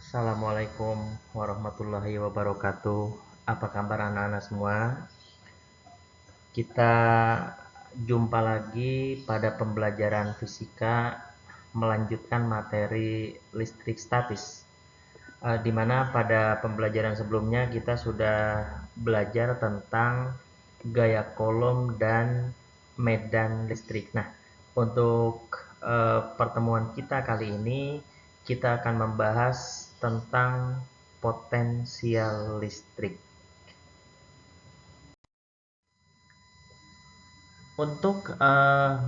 Assalamualaikum warahmatullahi wabarakatuh. Apa kabar anak-anak semua? Kita jumpa lagi pada pembelajaran fisika melanjutkan materi listrik statis. Di mana pada pembelajaran sebelumnya kita sudah belajar tentang gaya kolom dan medan listrik. Nah, untuk pertemuan kita kali ini kita akan membahas tentang potensial listrik. Untuk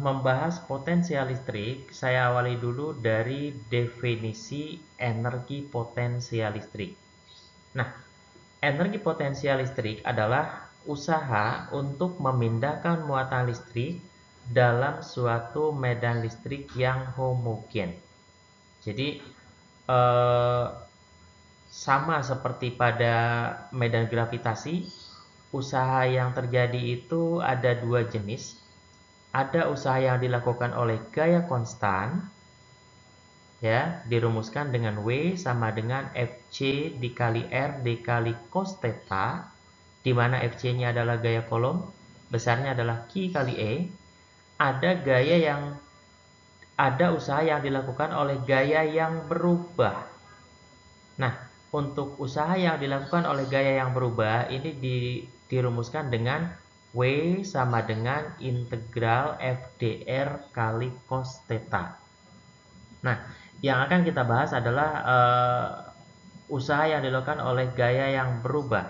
membahas potensial listrik, saya awali dulu dari definisi energi potensial listrik. Nah, energi potensial listrik adalah usaha untuk memindahkan muatan listrik dalam suatu medan listrik yang homogen. Jadi, eh, sama seperti pada medan gravitasi, usaha yang terjadi itu ada dua jenis. Ada usaha yang dilakukan oleh gaya konstan, ya, dirumuskan dengan W sama dengan Fc dikali R dikali cos theta, di mana Fc-nya adalah gaya kolom, besarnya adalah Q kali E. Ada usaha yang dilakukan oleh gaya yang berubah. Nah, untuk usaha yang dilakukan oleh gaya yang berubah ini dirumuskan dengan W sama dengan integral FdR kali cos theta. Nah, yang akan kita bahas adalah usaha yang dilakukan oleh gaya yang berubah.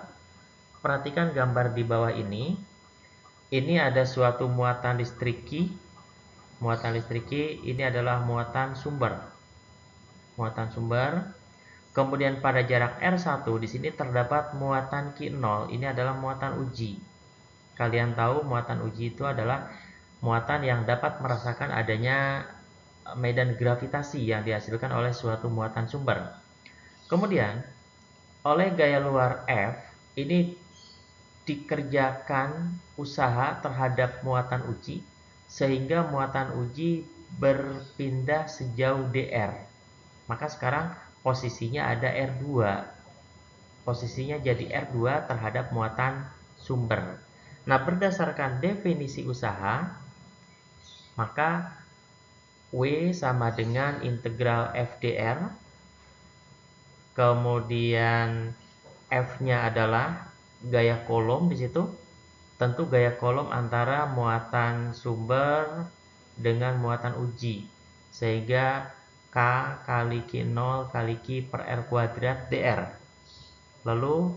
Perhatikan gambar di bawah ini. Ini ada suatu muatan listrik Q. Muatan listrik Q ini adalah muatan sumber. Muatan sumber. Kemudian pada jarak R1 di sini terdapat muatan Q0. Ini adalah muatan uji. Kalian tahu muatan uji itu adalah muatan yang dapat merasakan adanya medan gravitasi yang dihasilkan oleh suatu muatan sumber. Kemudian, oleh gaya luar F, ini dikerjakan usaha terhadap muatan uji, sehingga muatan uji berpindah sejauh dr. Maka sekarang posisinya ada R2. Posisinya jadi R2 terhadap muatan sumber. Nah, berdasarkan definisi usaha, maka W sama dengan integral FdR, kemudian F-nya adalah gaya kolom di situ. Tentu gaya kolom antara muatan sumber dengan muatan uji. Sehingga K kali Q0 kali Q per R kuadrat dr. Lalu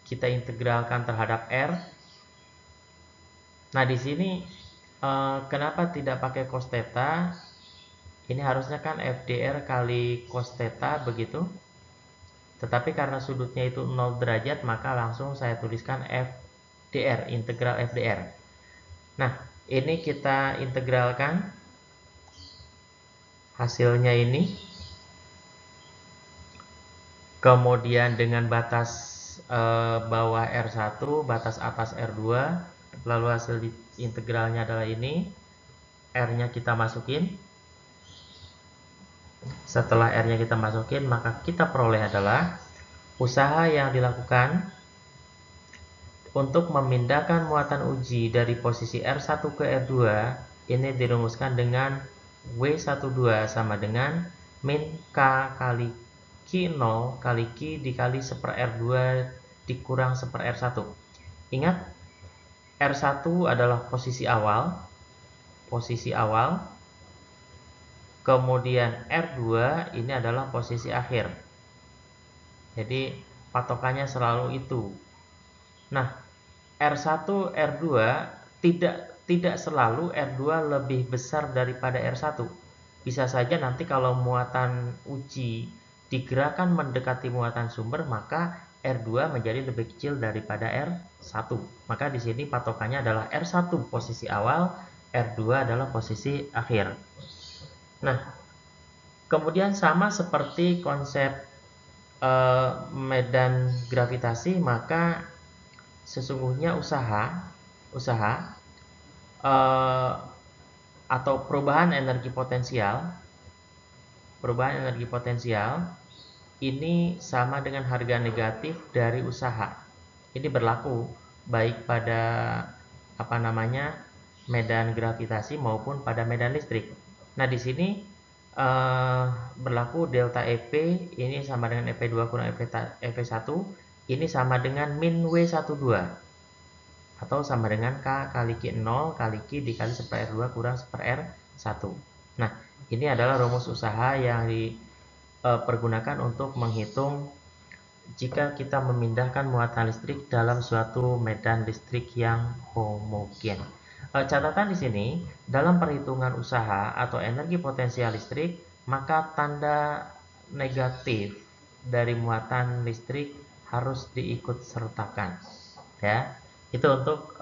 kita integralkan terhadap R. Nah, di sini kenapa tidak pakai cos theta? Ini harusnya kan FdR kali cos theta begitu. Tetapi karena sudutnya itu 0 derajat, maka langsung saya tuliskan FdR, integral FdR. Nah, ini kita integralkan. Hasilnya ini. Kemudian dengan batas bawah R1, batas atas R2, lalu hasil integralnya adalah ini. R-nya kita masukin. Setelah R-nya kita masukin, maka kita peroleh adalah usaha yang dilakukan untuk memindahkan muatan uji dari posisi R1 ke R2 ini dirumuskan dengan W12 sama dengan min K kali Q0 kali Q dikali 1 R2 dikurang 1 R1. Ingat, R1 adalah posisi awal. Kemudian R2 ini adalah posisi akhir. Jadi patokannya selalu itu. Nah, R1, R2 tidak selalu R2 lebih besar daripada R1. Bisa saja nanti kalau muatan uji digerakkan mendekati muatan sumber, maka R2 menjadi lebih kecil daripada R1. Maka di sini patokannya adalah R1 posisi awal, R2 adalah posisi akhir. Nah, kemudian sama seperti konsep medan gravitasi, maka sesungguhnya usaha atau perubahan energi potensial perubahan energi potensial ini sama dengan harga negatif dari usaha. Ini berlaku baik pada medan gravitasi maupun pada medan listrik. Nah, di sini berlaku delta EP ini sama dengan EP2 kurang EP1 ini sama dengan min W12 atau sama dengan K kali Q0 kali Q dikali 1/R2 kurang 1/R1. Nah, ini adalah rumus usaha yang dipergunakan untuk menghitung jika kita memindahkan muatan listrik dalam suatu medan listrik yang homogen. Catatan di sini, dalam perhitungan usaha atau energi potensial listrik, maka tanda negatif dari muatan listrik harus diikut sertakan. Ya, itu untuk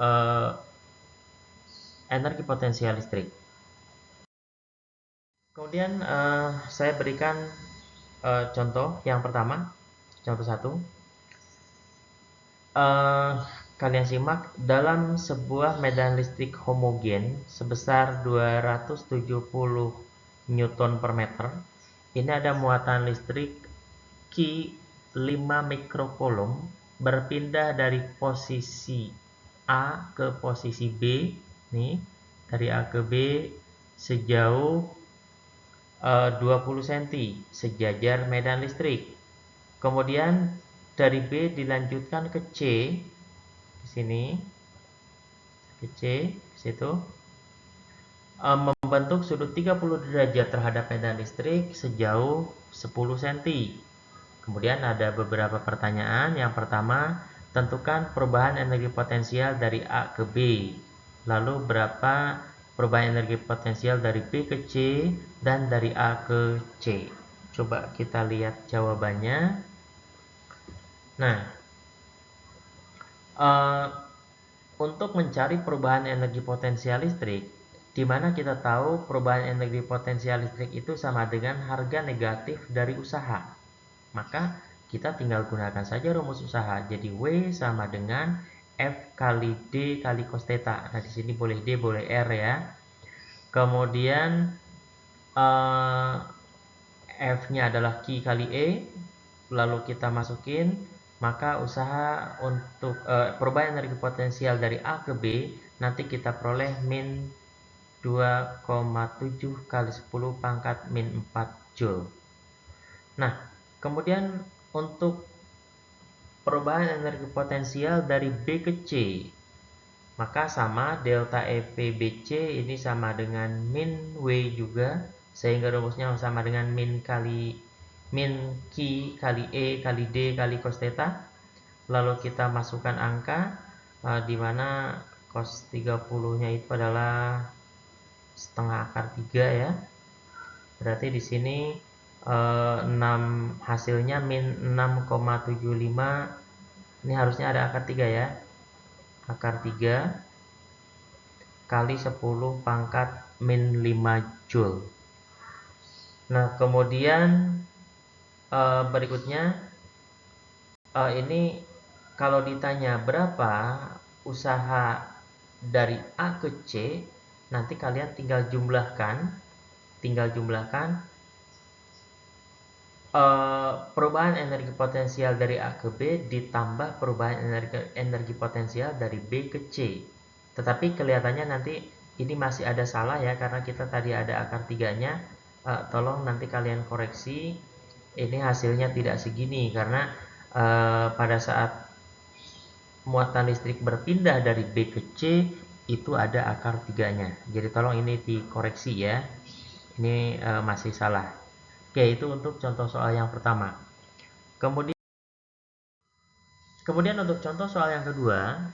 energi potensial listrik. Kemudian saya berikan contoh yang pertama, contoh 1. Kalian simak, dalam sebuah medan listrik homogen sebesar 270 Newton per meter, ini ada muatan listrik Q 5 mikrocoulomb berpindah dari posisi A ke posisi B, nih, dari A ke B sejauh 20 cm sejajar medan listrik. Kemudian dari B dilanjutkan ke C di sini, ke C di situ, membentuk sudut 30 derajat terhadap medan listrik sejauh 10 cm. Kemudian ada beberapa pertanyaan. Yang pertama, tentukan perubahan energi potensial dari A ke B. Lalu berapa perubahan energi potensial dari B ke C dan dari A ke C. Coba kita lihat jawabannya. Nah, untuk mencari perubahan energi potensial listrik, di mana kita tahu perubahan energi potensial listrik itu sama dengan harga negatif dari usaha, maka kita tinggal gunakan saja rumus usaha. Jadi W sama dengan F kali D kali cos theta. Nah, di sini boleh D, boleh R ya. Kemudian F-nya adalah Q kali E, lalu kita masukin, maka usaha untuk perubahan energi potensial dari A ke B nanti kita peroleh min 2,7 kali 10 pangkat min 4 Joule. Nah, kemudian untuk perubahan energi potensial dari B ke C, maka sama delta EP BC ini sama dengan min W juga, sehingga rumusnya sama dengan min Q kali E kali D kali cos theta. Lalu kita masukkan angka di mana cos 30-nya itu adalah setengah akar 3 ya. Berarti di sini 6 hasilnya min 6,75. Ini harusnya ada akar 3 ya. Akar 3 kali 10 pangkat min 5 Joule. Nah, kemudian berikutnya ini kalau ditanya berapa usaha dari A ke C, nanti kalian tinggal jumlahkan perubahan energi potensial dari A ke B ditambah perubahan energi potensial dari B ke C. Tetapi kelihatannya nanti ini masih ada salah ya, karena kita tadi ada akar 3-nya. Tolong nanti kalian koreksi, ini hasilnya tidak segini karena pada saat muatan listrik berpindah dari B ke C itu ada akar 3-nya. Jadi tolong ini dikoreksi ya. Ini masih salah. Oke, itu untuk contoh soal yang pertama. Kemudian untuk contoh soal yang kedua,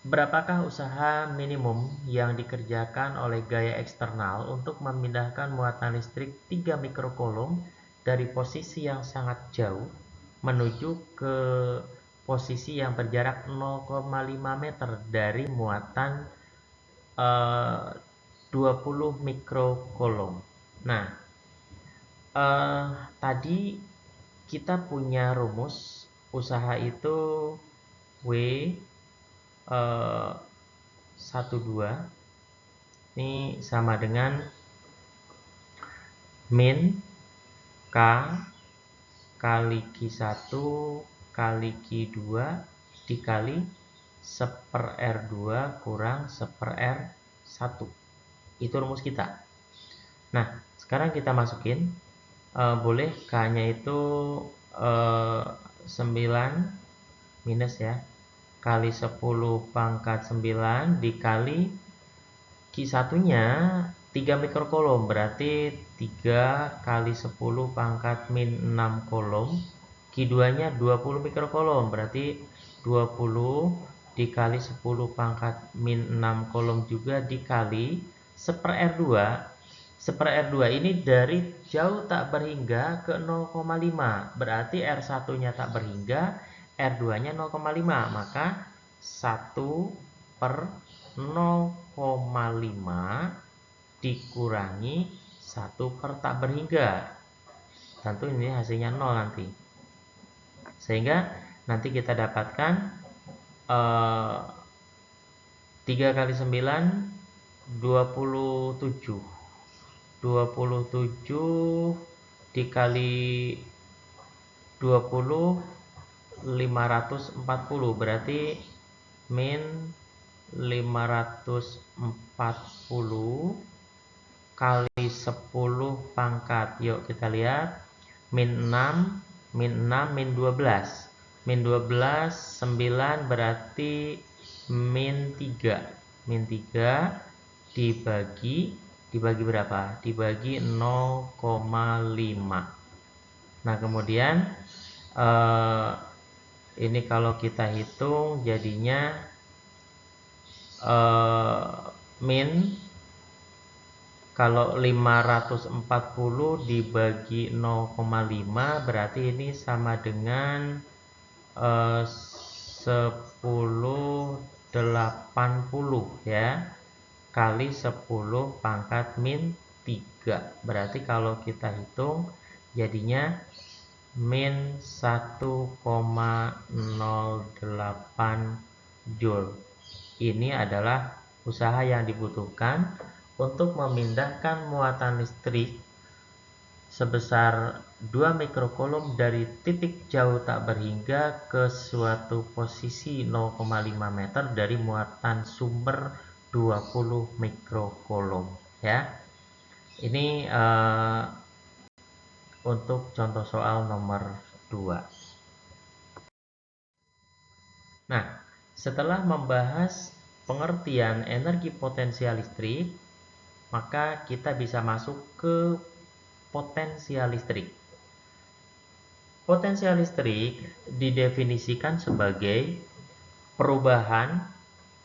berapakah usaha minimum yang dikerjakan oleh gaya eksternal untuk memindahkan muatan listrik 3 mikrocoulomb dari posisi yang sangat jauh menuju ke posisi yang berjarak 0,5 meter dari muatan 20 mikrocoulomb. Nah, tadi kita punya rumus usaha itu W 12 ini sama dengan min K kali Q1 kali Q2 dikali 1/R2 kurang 1/R1. Itu rumus kita. Nah, sekarang kita masukin, boleh K-nya itu 9 minus ya, kali 10 pangkat 9 dikali Q1-nya 3 mikrokolom, berarti 3 kali 10 pangkat min 6 kolom. Q2-nya 20 mikrokolom, berarti 20 dikali 10 pangkat min 6 kolom juga dikali 1/R2. 1/R2 ini dari jauh tak berhingga ke 0,5, berarti R1-nya tak berhingga, R2-nya 0,5, maka 1/0,5 dikurangi 1 per tak berhingga. Tentu ini hasilnya 0 nanti. Sehingga nanti kita dapatkan 3 kali 9 27. 27 dikali 20 540, berarti min 540 kali 10 pangkat. Yuk kita lihat, min 6 min 12. Min 12 9, berarti min 3. Min 3 dibagi berapa? Dibagi 0,5. Nah, kemudian ini kalau kita hitung jadinya min, kalau 540 dibagi 0,5 berarti ini sama dengan 1080 ya, kali 10 pangkat min 3. Berarti kalau kita hitung jadinya min 1,08 Joule. Ini adalah usaha yang dibutuhkan untuk memindahkan muatan listrik sebesar 2 mikrokolom dari titik jauh tak berhingga ke suatu posisi 0,5 meter dari muatan sumber 20 mikrokolom ya. Ini untuk contoh soal nomor 2. Nah, setelah membahas pengertian energi potensial listrik, maka kita bisa masuk ke potensial listrik. Potensial listrik didefinisikan sebagai perubahan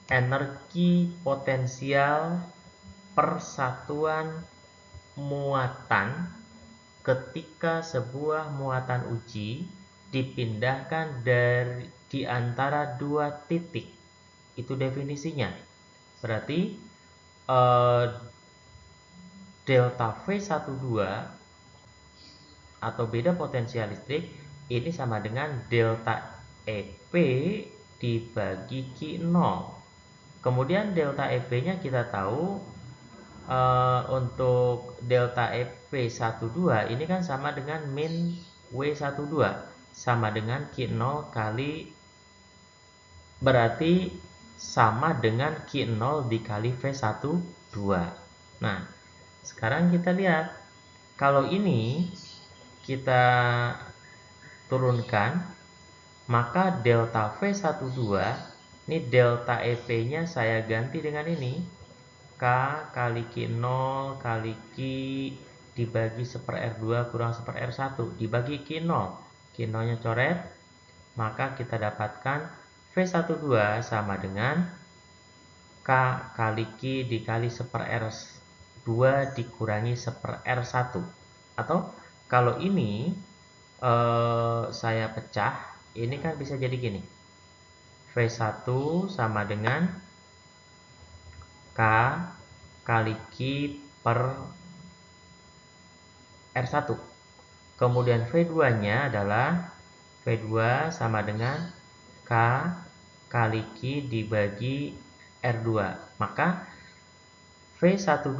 energi potensial persatuan muatan ketika sebuah muatan uji dipindahkan di antara dua titik. Itu definisinya. Berarti delta V12 atau beda potensial listrik ini sama dengan delta EP dibagi Q0. Kemudian delta EP-nya kita tahu, untuk delta EP12 ini kan sama dengan min W12, sama dengan Q0 kali, berarti sama dengan Q0 dikali V12. Nah, sekarang kita lihat, kalau ini kita turunkan, maka delta V12 ini delta EP-nya saya ganti dengan ini, K kali Q0 kali Q dibagi 1/R2 kurang 1/R1 dibagi Q0. Q0-nya coret, maka kita dapatkan V12 sama dengan K kali Q dikali 1/R2 dikurangi 1/R1. Atau kalau ini saya pecah, ini kan bisa jadi gini. V1 sama dengan K kali Q per R1. Kemudian V2-nya adalah V2 sama dengan K kali Q dibagi R2. Maka V12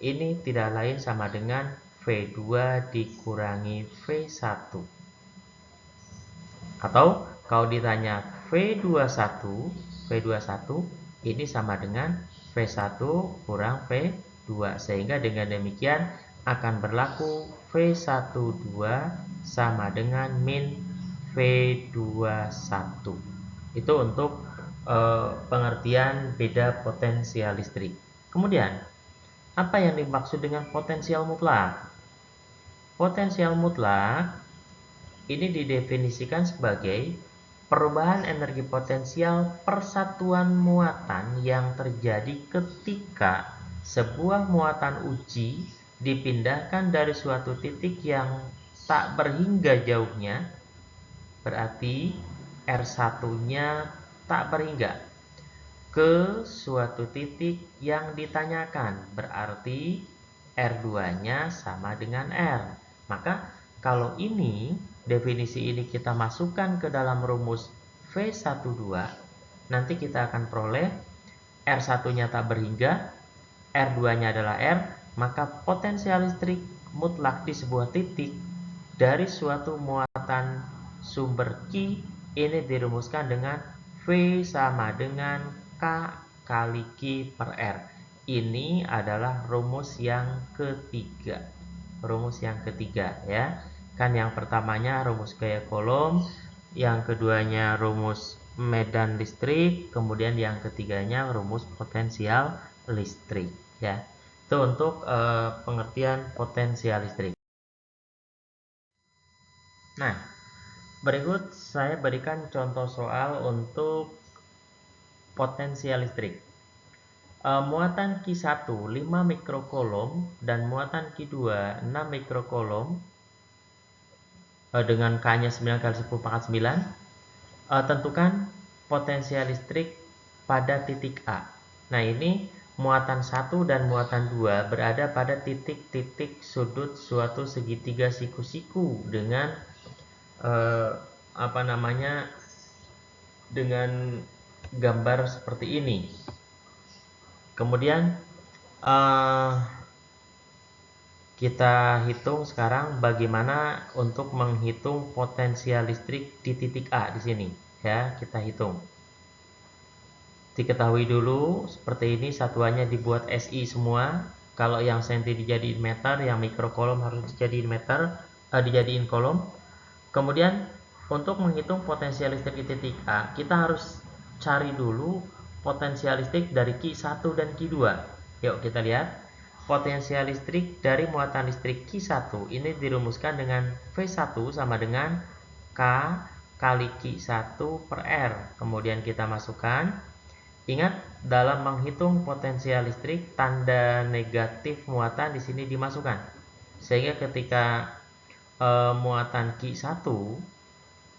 ini tidak lain sama dengan V2 dikurangi V1. Atau kalau ditanya V21 ini sama dengan V1 kurang V2. Sehingga dengan demikian akan berlaku V12 sama dengan min V21. Itu untuk pengertian beda potensial listrik. Kemudian, apa yang dimaksud dengan potensial mutlak? Potensial mutlak ini didefinisikan sebagai perubahan energi potensial persatuan muatan yang terjadi ketika sebuah muatan uji dipindahkan dari suatu titik yang tak berhingga jauhnya, berarti R1-nya tak berhingga, ke suatu titik yang ditanyakan, berarti R2-nya sama dengan R. Maka kalau ini, definisi ini kita masukkan ke dalam rumus V12, nanti kita akan peroleh R1-nya tak berhingga, R2-nya adalah R, maka potensial listrik mutlak di sebuah titik dari suatu muatan sumber Q ini dirumuskan dengan V sama dengan K kali Q per R. Ini adalah rumus yang ketiga. Rumus yang ketiga ya. Kan yang pertamanya rumus gaya Coulomb, yang keduanya rumus medan listrik, kemudian yang ketiganya rumus potensial listrik ya. Itu untuk pengertian potensial listrik. Nah, berikut saya berikan contoh soal untuk potensial listrik. Muatan Q1 5 mikrocoulomb dan muatan Q2 6 mikrocoulomb dengan K-nya 9 kali 10 pangkat 9. Tentukan potensial listrik pada titik A. Nah, ini muatan 1 dan muatan 2 berada pada titik-titik sudut suatu segitiga siku-siku dengan dengan gambar seperti ini. Kemudian kita hitung sekarang bagaimana untuk menghitung potensial listrik di titik A di sini ya, kita hitung. Diketahui dulu seperti ini, satuannya dibuat SI semua. Kalau yang senti dijadiin meter, yang mikrocoulomb harus dijadiin coulomb. Kemudian untuk menghitung potensial listrik di titik A, kita harus cari dulu potensial listrik dari Q1 dan Q2. Yuk kita lihat. Potensial listrik dari muatan listrik Q1 ini dirumuskan dengan V1 sama dengan K kali Q1 per R. Kemudian kita masukkan. Ingat, dalam menghitung potensial listrik, tanda negatif muatan di sini dimasukkan. Sehingga ketika muatan Q1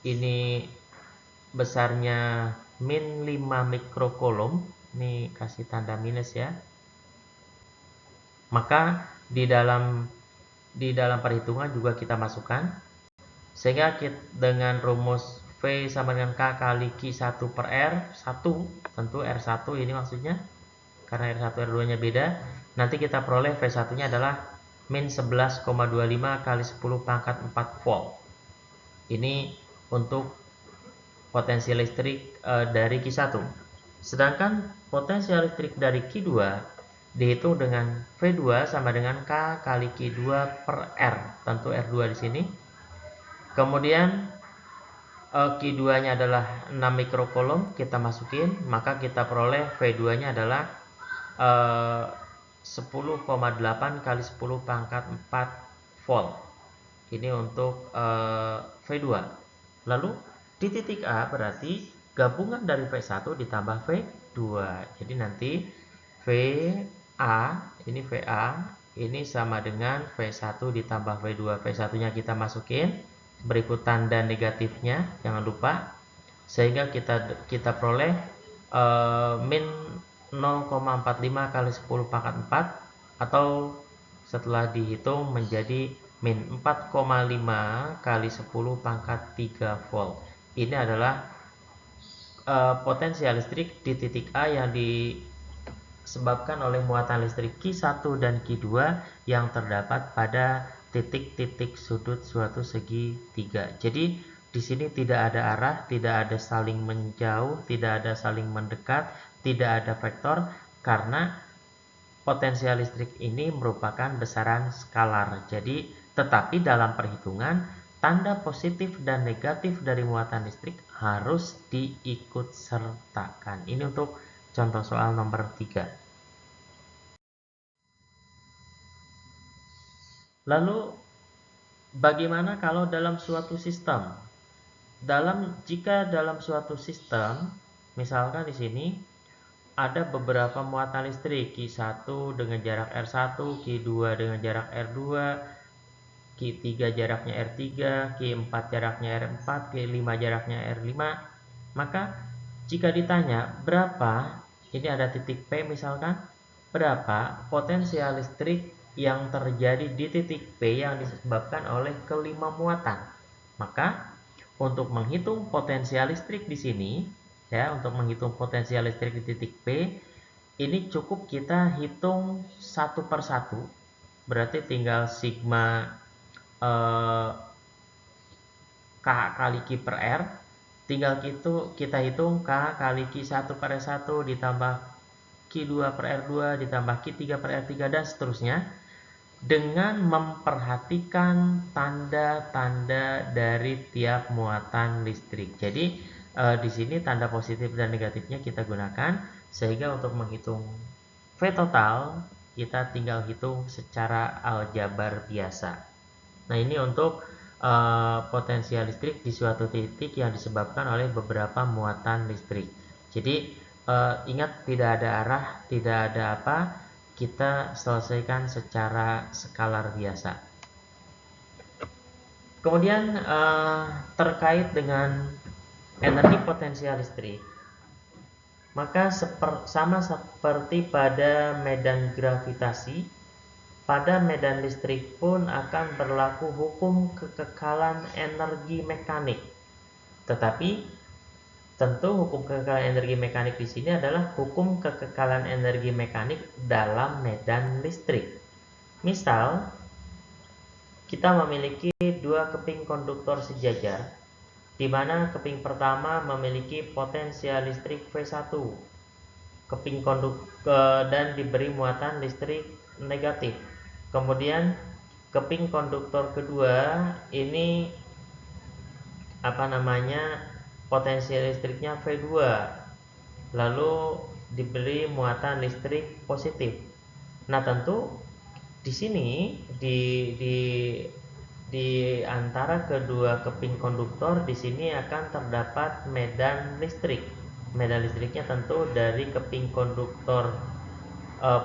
ini besarnya min 5 mikrocoulomb, ini kasih tanda minus ya, maka di dalam perhitungan juga kita masukkan, sehingga dengan rumus V sama dengan K kali Q1 per R1, tentu R1 ini maksudnya karena R1 R2 nya beda, nanti kita peroleh V1 nya adalah min 11,25 kali 10 pangkat 4 volt. Ini untuk potensial listrik dari Q1. Sedangkan potensial listrik dari Q2 dihitung dengan V2 sama dengan K kali Q2 per R, tentu R2 di sini. Kemudian Q2 nya adalah 6 mikrocoulomb, kita masukin, maka kita peroleh V2 nya adalah 10,8 kali 10 pangkat 4 volt. Ini untuk V2. Lalu di titik A berarti gabungan dari V1 ditambah V2. Jadi nanti VA ini sama dengan V1 ditambah V2. V1 nya kita masukin, berikut tanda negatifnya, jangan lupa, sehingga kita peroleh min 0,45 kali 10 pangkat 4, atau setelah dihitung menjadi min 4,5 kali 10 pangkat 3 volt. Ini adalah potensial listrik di titik A yang disebabkan oleh muatan listrik Q1 dan Q2 yang terdapat pada titik-titik sudut suatu segitiga. Jadi di sini tidak ada arah, tidak ada saling menjauh, tidak ada saling mendekat, tidak ada vektor karena potensial listrik ini merupakan besaran skalar. Jadi tetapi dalam perhitungan tanda positif dan negatif dari muatan listrik harus diikut sertakan. Ini untuk contoh soal nomor 3. Lalu bagaimana kalau dalam suatu sistem? Jika dalam suatu sistem, misalkan di sini ada beberapa muatan listrik, Q1 dengan jarak R1, Q2 dengan jarak R2, Q3 jaraknya R3, Q4 jaraknya R4, Q5 jaraknya R5. Maka jika ditanya berapa, ini ada titik P misalkan, berapa potensial listrik yang terjadi di titik P yang disebabkan oleh kelima muatan. Maka untuk menghitung potensial listrik di sini, ya, untuk menghitung potensial listrik di titik P, ini cukup kita hitung satu per satu. Berarti tinggal sigma K kali Q per R, tinggal kita hitung K kali Q1 per R1 ditambah Q2 per R2 ditambah Q3 per R3 dan seterusnya dengan memperhatikan tanda-tanda dari tiap muatan listrik. Jadi di sini tanda positif dan negatifnya kita gunakan sehingga untuk menghitung V total kita tinggal hitung secara aljabar biasa. Nah, ini untuk potensial listrik di suatu titik yang disebabkan oleh beberapa muatan listrik. Jadi ingat tidak ada arah, tidak ada apa, kita selesaikan secara skalar biasa. Kemudian terkait dengan energi potensial listrik, maka sama seperti pada medan gravitasi, pada medan listrik pun akan berlaku hukum kekekalan energi mekanik. Tetapi tentu hukum kekekalan energi mekanik di sini adalah hukum kekekalan energi mekanik dalam medan listrik. Misal, kita memiliki dua keping konduktor sejajar, di mana keping pertama memiliki potensial listrik V1, dan diberi muatan listrik negatif. Kemudian keping konduktor kedua ini potensial listriknya V2, lalu diberi muatan listrik positif. Nah, tentu di sini di antara kedua keping konduktor di sini akan terdapat medan listrik. Medan listriknya tentu dari keping konduktor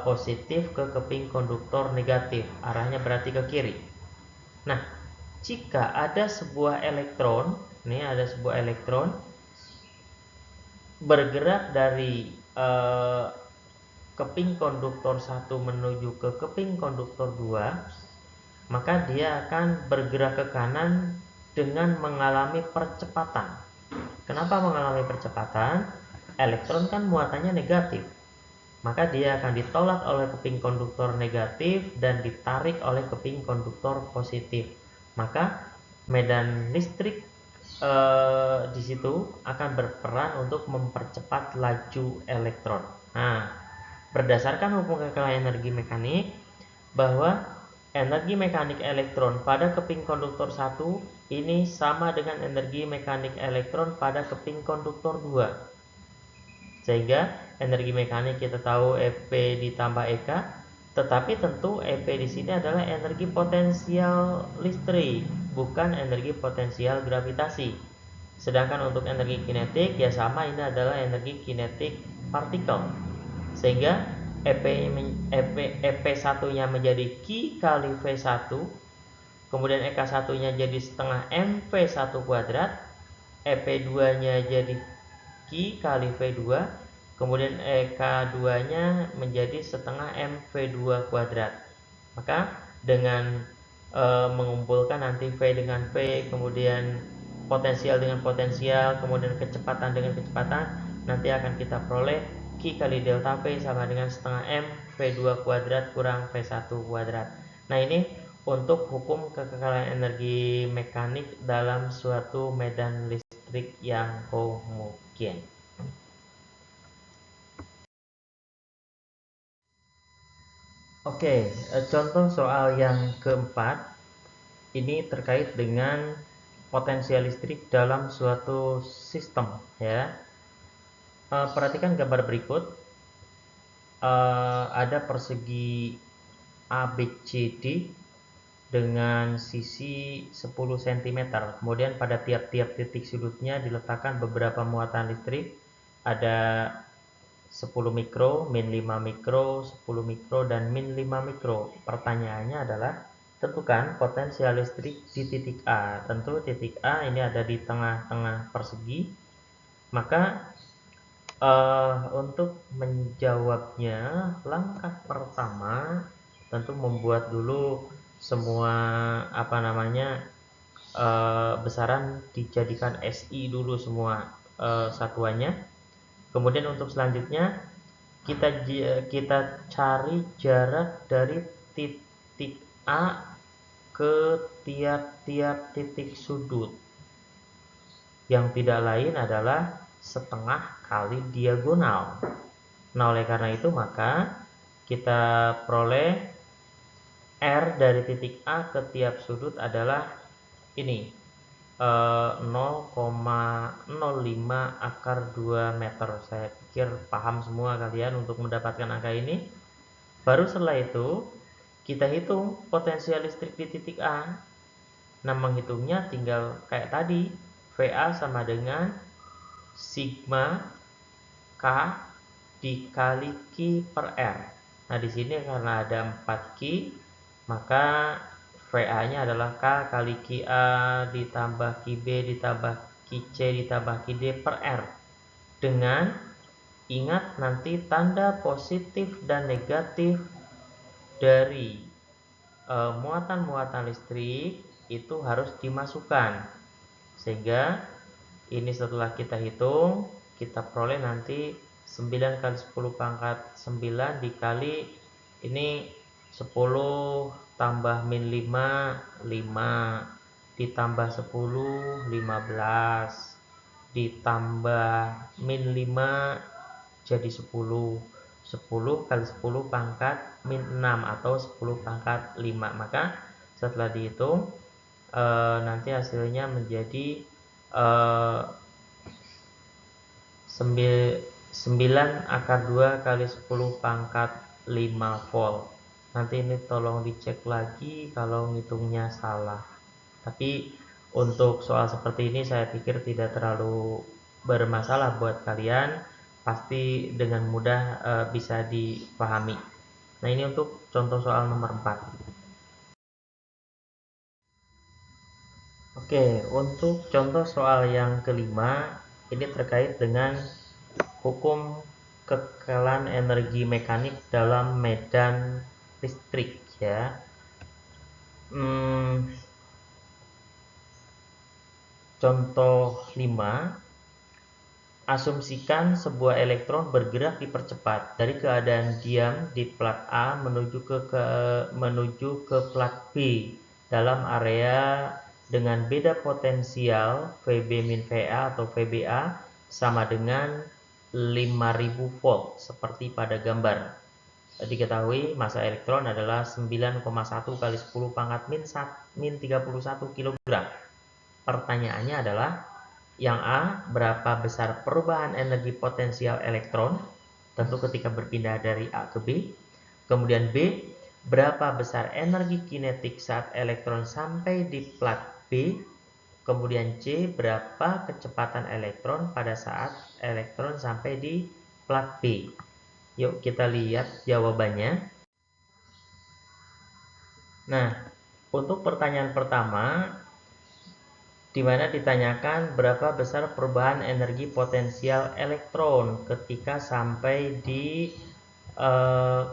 positif ke keping konduktor negatif, arahnya berarti ke kiri. Nah, jika ada sebuah elektron, bergerak dari keping konduktor 1 menuju ke keping konduktor 2, maka dia akan bergerak ke kanan dengan mengalami percepatan. Kenapa mengalami percepatan? Elektron kan muatannya negatif, maka dia akan ditolak oleh keping konduktor negatif dan ditarik oleh keping konduktor positif. Maka medan listrik di situ akan berperan untuk mempercepat laju elektron. Nah, berdasarkan hukum kekekalan energi mekanik, bahwa energi mekanik elektron pada keping konduktor 1 ini sama dengan energi mekanik elektron pada keping konduktor 2. Sehingga energi mekanik kita tahu EP ditambah EK, tetapi tentu EP di sini adalah energi potensial listrik, bukan energi potensial gravitasi. Sedangkan untuk energi kinetik ya sama, ini adalah energi kinetik partikel. Sehingga EP 1-nya menjadi Q kali V1, kemudian EK 1-nya jadi setengah MV1 kuadrat, EP 2-nya jadi Q kali V2, kemudian EK2-nya menjadi setengah MV2 kuadrat. Maka dengan mengumpulkan nanti V dengan V, kemudian potensial dengan potensial, kemudian kecepatan dengan kecepatan, nanti akan kita peroleh Q kali delta V sama dengan setengah M V2 kuadrat kurang V1 kuadrat. Nah, ini untuk hukum kekekalan energi mekanik dalam suatu medan listrik yang homogen. Oke, contoh soal yang keempat ini terkait dengan potensial listrik dalam suatu sistem ya. Perhatikan gambar berikut. Ada persegi ABCD dengan sisi 10 cm. Kemudian pada tiap-tiap titik sudutnya diletakkan beberapa muatan listrik. Ada 10 mikro, min 5 mikro, 10 mikro, dan min 5 mikro. Pertanyaannya adalah tentukan potensial listrik di titik A. Tentu titik A ini ada di tengah-tengah persegi. Maka untuk menjawabnya, langkah pertama tentu membuat dulu semua besaran dijadikan SI dulu semua satuannya. Kemudian untuk selanjutnya kita cari jarak dari titik A ke tiap-tiap titik sudut, yang tidak lain adalah setengah kali diagonal. Nah, oleh karena itu maka kita peroleh R dari titik A ke tiap sudut adalah ini 0,05 akar 2 meter. Saya pikir paham semua kalian untuk mendapatkan angka ini. Baru setelah itu kita hitung potensial listrik di titik A. Nah, menghitungnya tinggal kayak tadi, VA sama dengan sigma K dikali Q per R. Nah, di sini karena ada 4 Q, maka VA-nya adalah K kali QA ditambah QB ditambah QC ditambah QD per R. Dengan ingat nanti tanda positif dan negatif dari muatan-muatan listrik itu harus dimasukkan. Sehingga ini setelah kita hitung, kita peroleh nanti 9 kali 10 pangkat 9 dikali ini 10 tambah min 5, 5 ditambah 10, 15 ditambah min 5 jadi 10. 10 kali 10 pangkat min 6 atau 10 pangkat 5. Maka setelah dihitung nanti hasilnya menjadi 9 akar 2 kali 10 pangkat 5 volt. Nanti ini tolong dicek lagi kalau ngitungnya salah. Tapi untuk soal seperti ini saya pikir tidak terlalu bermasalah buat kalian. Pasti dengan mudah bisa dipahami. Nah, ini untuk contoh soal nomor 4. Oke, untuk contoh soal yang kelima, ini terkait dengan hukum kekekalan energi mekanik dalam medan listrik ya. Contoh 5, asumsikan sebuah elektron bergerak dipercepat dari keadaan diam di plat A menuju ke plat B dalam area dengan beda potensial VB-VA atau VBA sama dengan 5000 volt seperti pada gambar. Diketahui massa elektron adalah 9,1 kali 10 pangkat min 31 kg. Pertanyaannya adalah yang A, berapa besar perubahan energi potensial elektron tentu ketika berpindah dari A ke B. Kemudian B, berapa besar energi kinetik saat elektron sampai di plat B. Kemudian C, berapa kecepatan elektron pada saat elektron sampai di plat B. Yuk kita lihat jawabannya. Nah, untuk pertanyaan pertama, di mana ditanyakan berapa besar perubahan energi potensial elektron ketika sampai di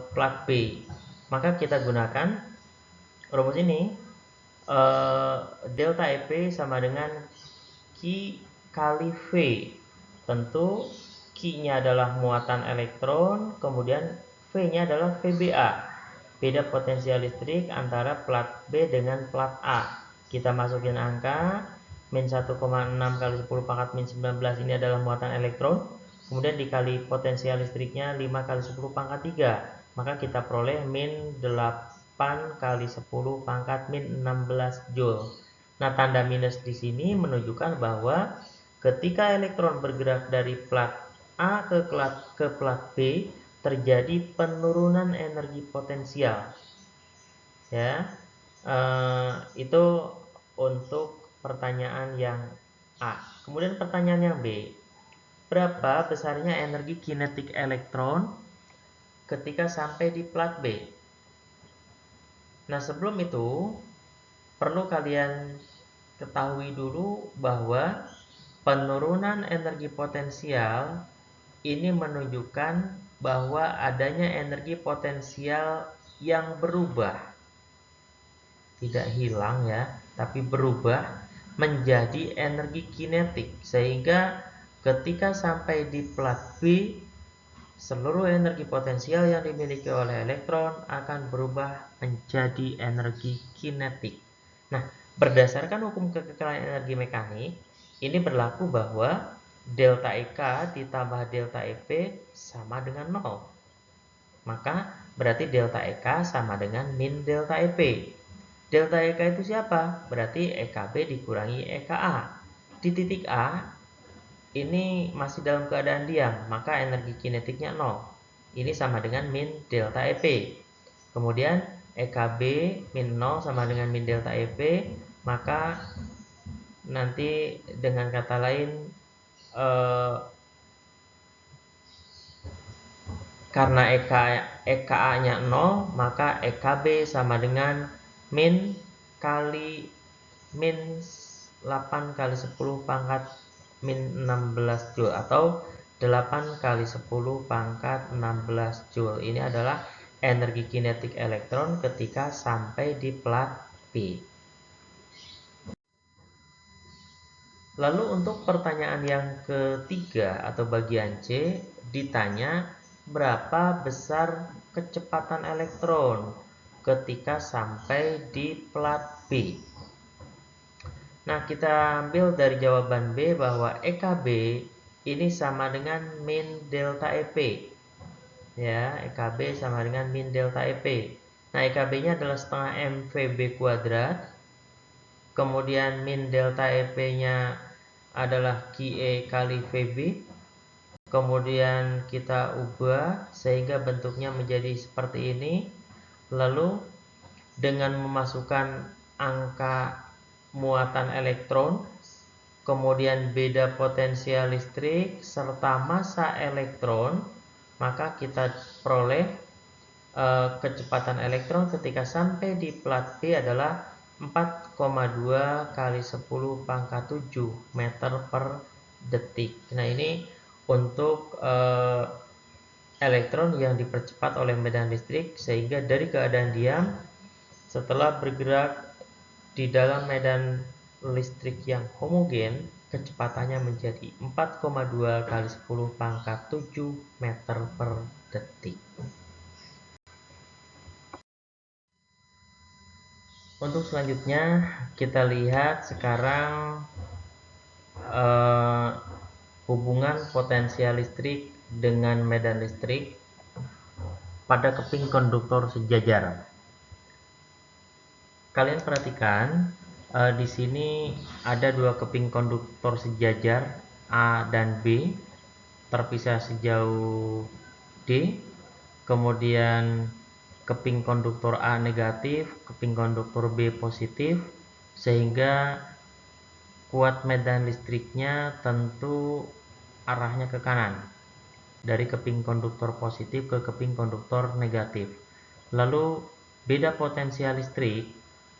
plat B. Maka kita gunakan rumus ini, delta EP sama dengan Q kali V. Tentu Q-nya adalah muatan elektron, kemudian V-nya adalah VBA. beda potensial listrik antara plat B dengan plat A. Kita masukin angka, min 1,6 kali 10 pangkat min 19 ini adalah muatan elektron. Kemudian dikali potensial listriknya 5 kali 10 pangkat 3. Maka kita peroleh min 8 kali 10 pangkat min 16 Joule. Nah, tanda minus di sini menunjukkan bahwa ketika elektron bergerak dari plat A ke plat B, terjadi penurunan energi potensial. Ya, itu untuk pertanyaan yang A. Kemudian pertanyaan yang B, berapa besarnya energi kinetik elektron ketika sampai di plat B? Nah, sebelum itu perlu kalian ketahui dulu bahwa penurunan energi potensial ini menunjukkan bahwa adanya energi potensial yang berubah, tidak hilang ya, tapi berubah menjadi energi kinetik, sehingga ketika sampai di plat B, seluruh energi potensial yang dimiliki oleh elektron akan berubah menjadi energi kinetik. Nah, berdasarkan hukum kekekalan energi mekanik, ini berlaku bahwa delta EK ditambah delta EP sama dengan 0. Maka berarti delta EK sama dengan min delta EP. Delta EK itu siapa? Berarti EKB dikurangi EKA. Di titik A, ini masih dalam keadaan diam, maka energi kinetiknya 0. Ini sama dengan min delta EP. Kemudian EKB min 0 sama dengan min delta EP, maka nanti dengan kata lain karena EKA-nya 0, maka EKB sama dengan min 8 kali 10 pangkat min 16 Joule atau 8 kali 10 pangkat 16 Joule. Ini adalah energi kinetik elektron ketika sampai di plat B. Lalu untuk pertanyaan yang ketiga atau bagian C, ditanya berapa besar kecepatan elektron ketika sampai di plat B. Nah, kita ambil dari jawaban B bahwa EKB ini sama dengan min delta EP. Ya, EKB sama dengan min delta EP. Nah, EKB-nya adalah setengah mVb kuadrat. Kemudian min delta EP-nya adalah QE kali VB. Kemudian kita ubah sehingga bentuknya menjadi seperti ini. Lalu dengan memasukkan angka muatan elektron, kemudian beda potensial listrik serta massa elektron, maka kita peroleh kecepatan elektron ketika sampai di plat B adalah 4,2 kali 10 pangkat 7 meter per detik. Nah, ini untuk elektron yang dipercepat oleh medan listrik, sehingga dari keadaan diam setelah bergerak di dalam medan listrik yang homogen, kecepatannya menjadi 4,2 kali 10 pangkat 7 meter per detik. Untuk selanjutnya kita lihat sekarang hubungan potensial listrik dengan medan listrik pada keping konduktor sejajar. Kalian perhatikan di sini ada dua keping konduktor sejajar A dan B terpisah sejauh D. Kemudian keping konduktor A negatif, keping konduktor B positif, sehingga kuat medan listriknya tentu arahnya ke kanan dari keping konduktor positif ke keping konduktor negatif. Lalu beda potensial listrik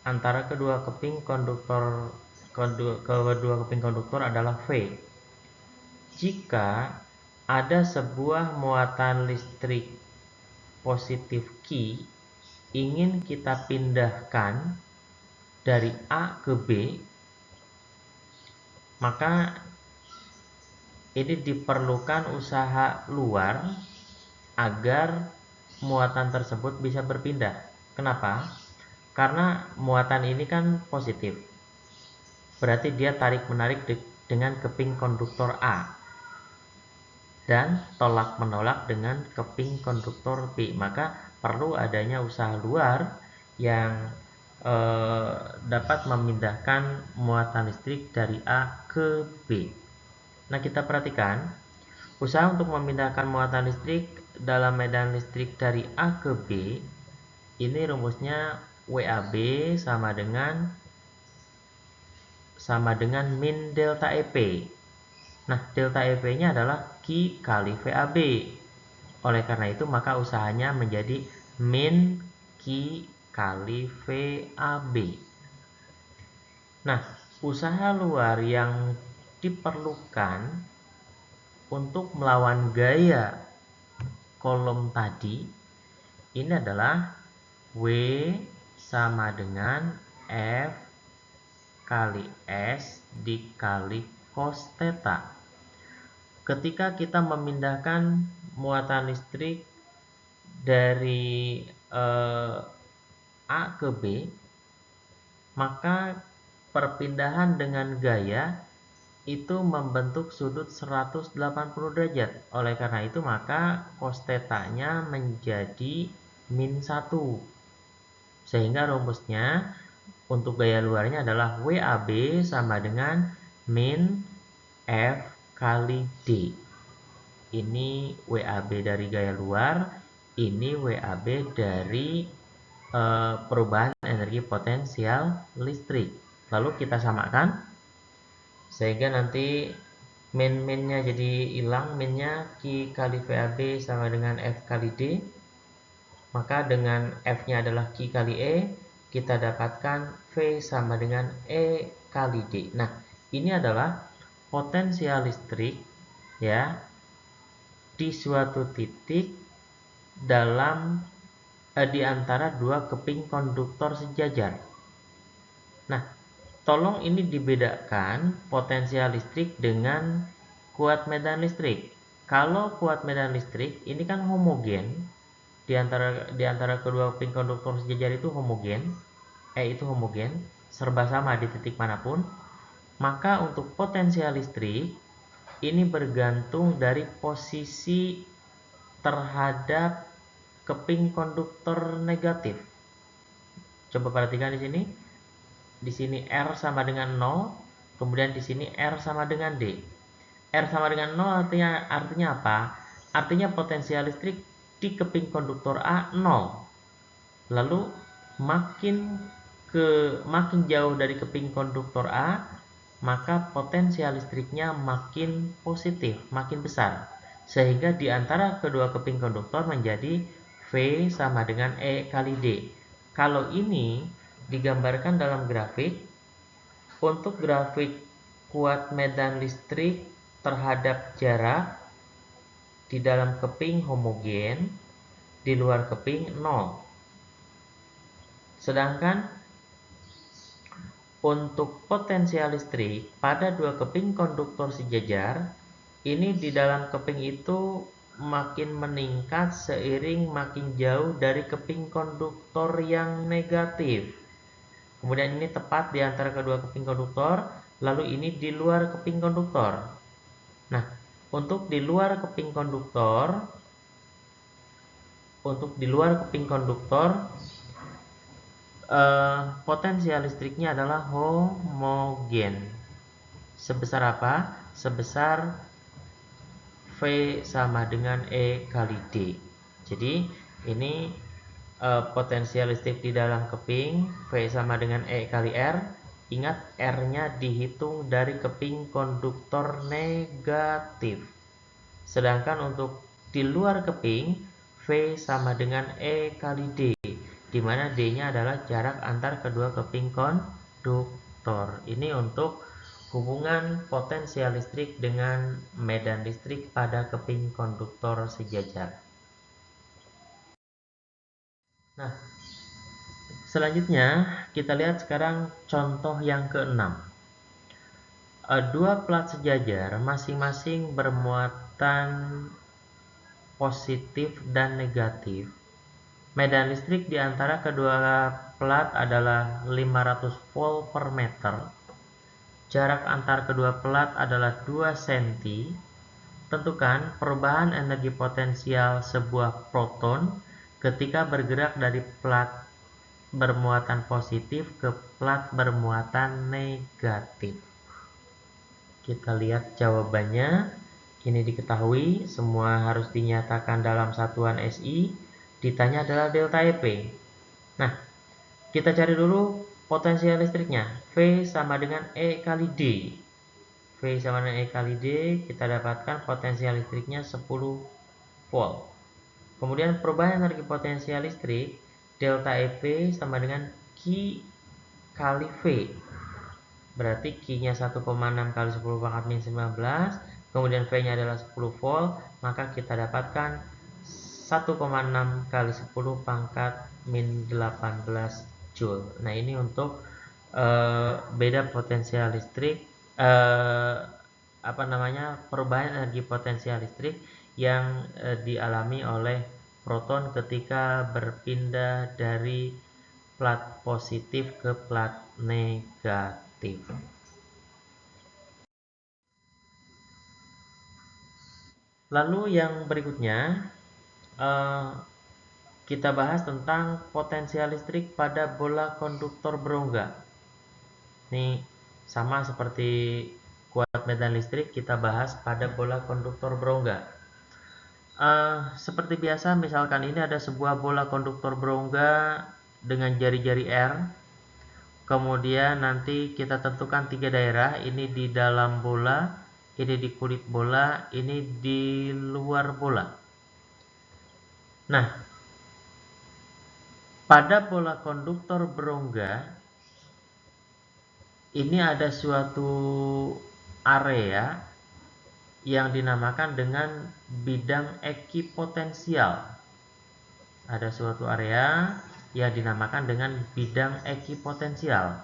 antara kedua keping konduktor adalah V. Jika ada sebuah muatan listrik positif Q ingin kita pindahkan dari A ke B, maka ini diperlukan usaha luar agar muatan tersebut bisa berpindah. Kenapa? Karena muatan ini kan positif. Berarti dia tarik-menarik dengan keping konduktor A dan tolak-menolak dengan keping konduktor B. Maka perlu adanya usaha luar yang dapat memindahkan muatan listrik dari A ke B. Nah, kita perhatikan usaha untuk memindahkan muatan listrik dalam medan listrik dari A ke B. Ini rumusnya WAB sama dengan min delta EP. Nah, delta EP-nya adalah Q kali VAB. Oleh karena itu, maka usahanya menjadi min Q kali VAB. Nah, usaha luar yang diperlukan untuk melawan gaya kolom tadi ini adalah W sama dengan F kali S dikali cos theta. Ketika kita memindahkan muatan listrik dari A ke B, maka perpindahan dengan gaya itu membentuk sudut 180 derajat. Oleh karena itu, maka cos theta-nya menjadi min 1. Sehingga rumusnya untuk gaya luarnya adalah WAB sama dengan min F kali D. Ini WAB dari gaya luar, ini WAB dari perubahan energi potensial listrik. Lalu kita samakan sehingga nanti min-minnya jadi hilang, minnya Q kali VAB sama dengan F kali D. Maka dengan F-nya adalah Q kali E, kita dapatkan V sama dengan E kali D. Nah, ini adalah potensial listrik ya di suatu titik dalam di antara dua keping konduktor sejajar. Nah, tolong ini dibedakan potensial listrik dengan kuat medan listrik. Kalau kuat medan listrik ini kan homogen, di antara kedua keping konduktor sejajar itu homogen, itu homogen, serba sama di titik manapun. Maka untuk potensial listrik ini bergantung dari posisi terhadap keping konduktor negatif. Coba perhatikan di sini. Di sini R sama dengan 0, kemudian di sini R sama dengan D. R sama dengan 0 artinya apa? Artinya potensial listrik di keping konduktor A 0. Lalu makin jauh dari keping konduktor A, maka potensial listriknya makin positif, makin besar. Sehingga di antara kedua keping konduktor menjadi V sama dengan E kali D. Kalau ini digambarkan dalam grafik, untuk grafik kuat medan listrik terhadap jarak di dalam keping homogen, di luar keping 0. Sedangkan untuk potensial listrik pada dua keping konduktor sejajar, ini di dalam keping itu makin meningkat seiring makin jauh dari keping konduktor yang negatif. Kemudian ini tepat di antara kedua keping konduktor, lalu ini di luar keping konduktor. Nah, untuk di luar keping konduktor, potensial listriknya adalah homogen. Sebesar apa? Sebesar V sama dengan E kali D. Jadi ini potensial listrik di dalam keping V sama dengan E kali R. Ingat, R-nya dihitung dari keping konduktor negatif. Sedangkan untuk di luar keping, V sama dengan E kali D, di mana D-nya adalah jarak antar kedua keping konduktor. Ini untuk hubungan potensial listrik dengan medan listrik pada keping konduktor sejajar. Nah, selanjutnya kita lihat sekarang contoh yang keenam. Dua plat sejajar masing-masing bermuatan positif dan negatif Medan listrik di antara kedua plat adalah 500 volt per meter. Jarak antar kedua plat adalah 2 cm. Tentukan perubahan energi potensial sebuah proton ketika bergerak dari plat bermuatan positif ke plat bermuatan negatif. Kita lihat jawabannya. Ini diketahui, semua harus dinyatakan dalam satuan SI. Ditanya adalah delta EP. Nah, kita cari dulu potensial listriknya. V sama dengan E kali D. V sama dengan E kali D, kita dapatkan potensial listriknya 10 volt. Kemudian perubahan energi potensial listrik, delta EP sama dengan Q kali V. Berarti Q-nya 1,6 kali 10 pangkat min 19, kemudian V-nya adalah 10 volt, maka kita dapatkan 1,6 kali 10 pangkat min 18 Joule. Nah, ini untuk beda potensial listrik, perubahan energi potensial listrik yang dialami oleh proton ketika berpindah dari plat positif ke plat negatif. Lalu yang berikutnya kita bahas tentang potensial listrik pada bola konduktor berongga. Ini sama seperti kuat medan listrik, kita bahas pada bola konduktor berongga. Seperti biasa, misalkan ini ada sebuah bola konduktor berongga dengan jari-jari R. Kemudian nanti kita tentukan 3 daerah, ini di dalam bola, ini di kulit bola, ini di luar bola. Nah, pada bola konduktor berongga, ini ada suatu area yang dinamakan dengan bidang ekipotensial. Ada suatu area yang dinamakan dengan bidang ekipotensial.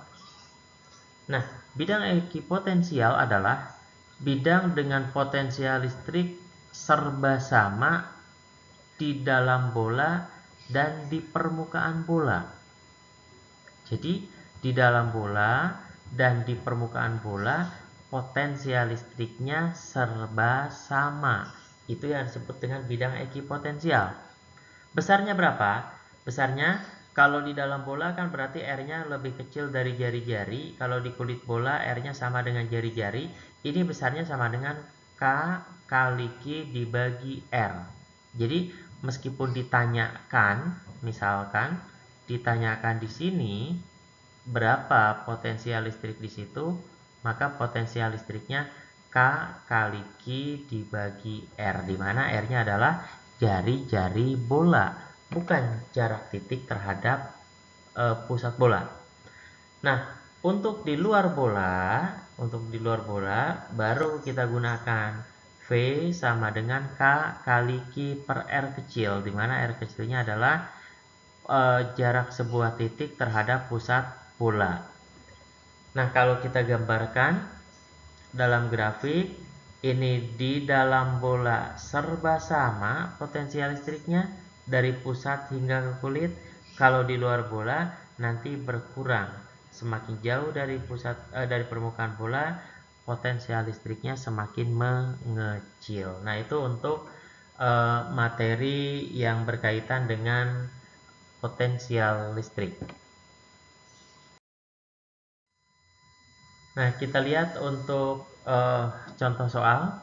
Nah, bidang ekipotensial adalah bidang dengan potensial listrik serba sama di dalam bola dan di permukaan bola. Jadi, di dalam bola dan di permukaan bola, potensial listriknya serba sama. Itu yang disebut dengan bidang ekipotensial. Besarnya berapa? Besarnya, kalau di dalam bola kan berarti R-nya lebih kecil dari jari-jari. Kalau di kulit bola R-nya sama dengan jari-jari. Ini besarnya sama dengan K kali Q dibagi R. Jadi meskipun ditanyakan, misalkan ditanyakan di sini berapa potensial listrik di situ, maka potensial listriknya K kali Q dibagi R, di mana R-nya adalah jari-jari bola, bukan jarak titik terhadap pusat bola. Nah, untuk di luar bola, baru kita gunakan V sama dengan K kali Q per R kecil, di mana R kecilnya adalah jarak sebuah titik terhadap pusat bola. Nah, kalau kita gambarkan dalam grafik, ini di dalam bola serba sama potensial listriknya dari pusat hingga ke kulit. Kalau di luar bola nanti berkurang. Semakin jauh dari dari permukaan bola, potensial listriknya semakin mengecil. Nah, itu untuk materi yang berkaitan dengan potensial listrik. Nah, kita lihat untuk contoh soal.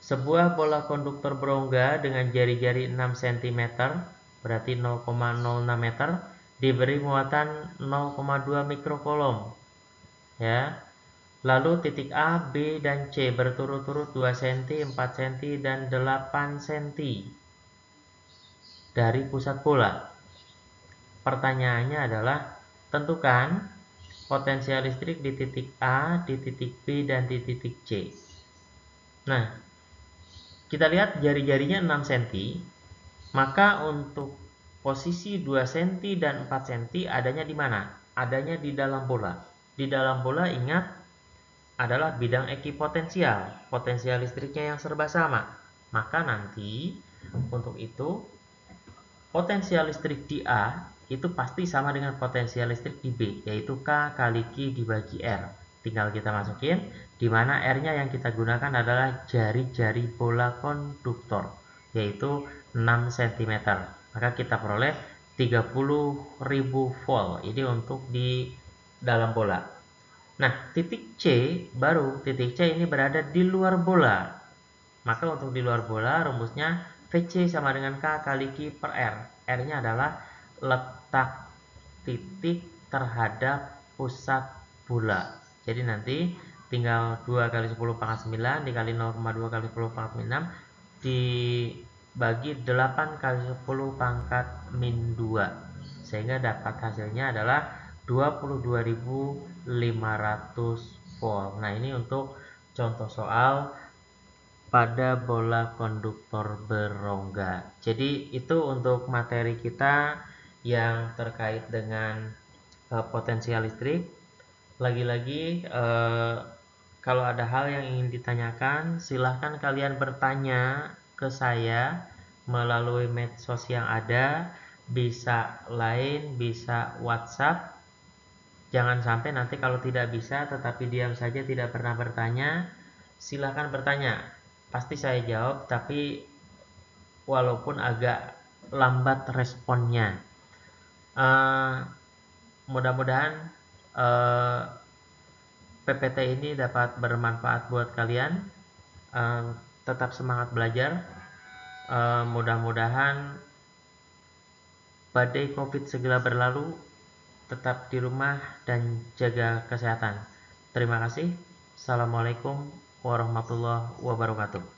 Sebuah bola konduktor berongga dengan jari-jari 6 cm, berarti 0,06 meter, diberi muatan 0,2 mikrokolom. Ya. Lalu titik A, B, dan C berturut-turut 2 cm, 4 cm, dan 8 cm dari pusat bola. Pertanyaannya adalah, tentukan potensial listrik di titik A, di titik B, dan di titik C. Nah, kita lihat jari-jarinya 6 cm, maka untuk posisi 2 cm dan 4 cm adanya di mana? Adanya di dalam bola. Di dalam bola, ingat, adalah bidang ekipotensial, potensial listriknya yang serba sama. Maka nanti untuk itu potensial listrik di A itu pasti sama dengan potensial listrik di B, yaitu K kali Q dibagi R. Tinggal kita masukin, di mana R-nya yang kita gunakan adalah jari-jari bola konduktor, yaitu 6 cm. Maka kita peroleh 30.000 volt. Ini untuk di dalam bola. Nah, titik C ini berada di luar bola. Maka untuk di luar bola rumusnya VC sama dengan K kali Q per R. R-nya adalah letak titik terhadap pusat bola. Jadi nanti tinggal 2 kali 10 pangkat 9 dikali 0,2 kali 10 pangkat 6 dibagi 8 kali 10 pangkat min 2. Sehingga dapat hasilnya adalah 22.500 volt. Nah, ini untuk contoh soal pada bola konduktor berongga. Jadi itu untuk materi kita yang terkait dengan potensial listrik. Lagi-lagi kalau ada hal yang ingin ditanyakan, silahkan kalian bertanya ke saya melalui medsos yang ada, bisa Line, bisa WhatsApp. Jangan sampai nanti kalau tidak bisa tetapi diam saja tidak pernah bertanya. Silahkan bertanya, pasti saya jawab, tapi walaupun agak lambat responnya. Mudah-mudahan PPT ini dapat bermanfaat buat kalian. Tetap semangat belajar. Mudah-mudahan badai COVID segera berlalu. Tetap di rumah dan jaga kesehatan. Terima kasih. Assalamualaikum warahmatullahi wabarakatuh.